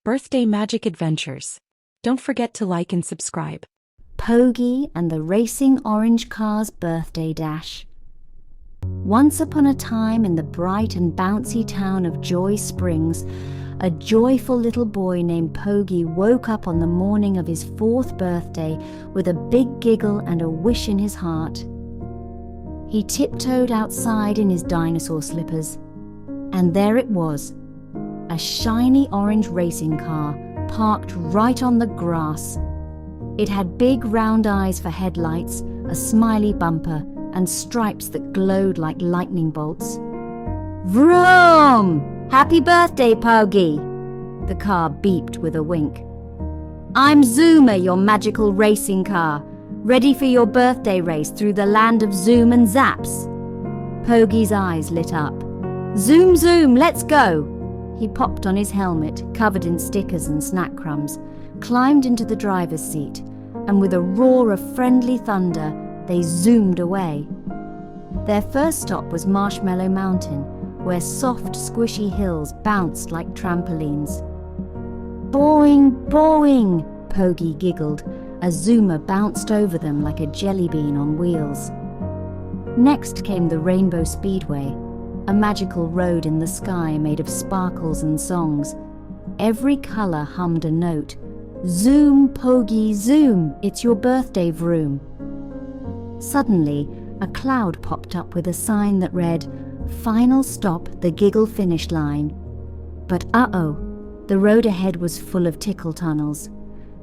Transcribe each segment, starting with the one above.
Birthday Magic Adventures. Don't forget to like and subscribe. Pogi and the Racing Orange Car's Birthday Dash. Once upon a time in the bright and bouncy town of Joy Springs, a joyful little boy named Pogi woke up on the morning of his 4th birthday with a big giggle and a wish in his heart. He tiptoed outside in his dinosaur slippers, and there it was, a shiny orange racing car parked right on the grass. It had big round eyes for headlights, a smiley bumper, and stripes that glowed like lightning bolts. Vroom! Happy birthday, Pogi! The car beeped with a wink. I'm Zoomer, your magical racing car, ready for your birthday race through the land of zoom and zaps. Pogi's eyes lit up. Zoom, zoom, let's go! He popped on his helmet, covered in stickers and snack crumbs, climbed into the driver's seat, and with a roar of friendly thunder, they zoomed away. Their first stop was Marshmallow Mountain, where soft, squishy hills bounced like trampolines. Boing, boing, Pogi giggled as Zoomer bounced over them like a jelly bean on wheels. Next came the Rainbow Speedway, a magical road in the sky made of sparkles and songs. Every color hummed a note. Zoom, Pogi, zoom, it's your birthday vroom. Suddenly, a cloud popped up with a sign that read, Final stop, the Giggle Finish Line. But the road ahead was full of Tickle Tunnels.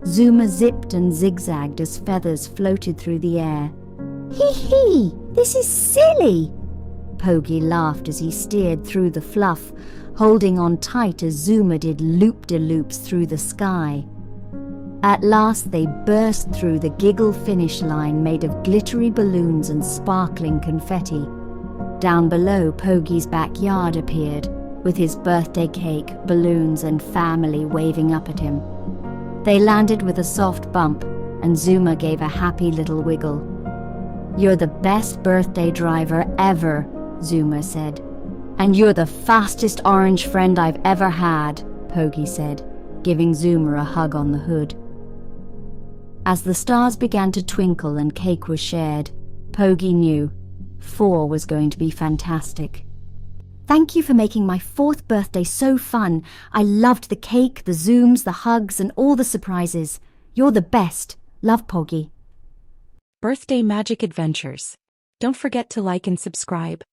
Zoomer zipped and zigzagged as feathers floated through the air. Hee hee, this is silly! Pogi laughed as he steered through the fluff, holding on tight as Zoomer did loop-de-loops through the sky. At last they burst through the Giggle Finish Line made of glittery balloons and sparkling confetti. Down below, Pogi's backyard appeared, with his birthday cake, balloons and family waving up at him. They landed with a soft bump, and Zoomer gave a happy little wiggle. You're the best birthday driver ever, Zoomer said. And you're the fastest orange friend I've ever had, Pogi said, giving Zoomer a hug on the hood. As the stars began to twinkle and cake was shared, Pogi knew 4 was going to be fantastic. Thank you for making my 4th birthday so fun. I loved the cake, the zooms, the hugs, and all the surprises. You're the best. Love, Pogi. Birthday Magic Adventures. Don't forget to like and subscribe.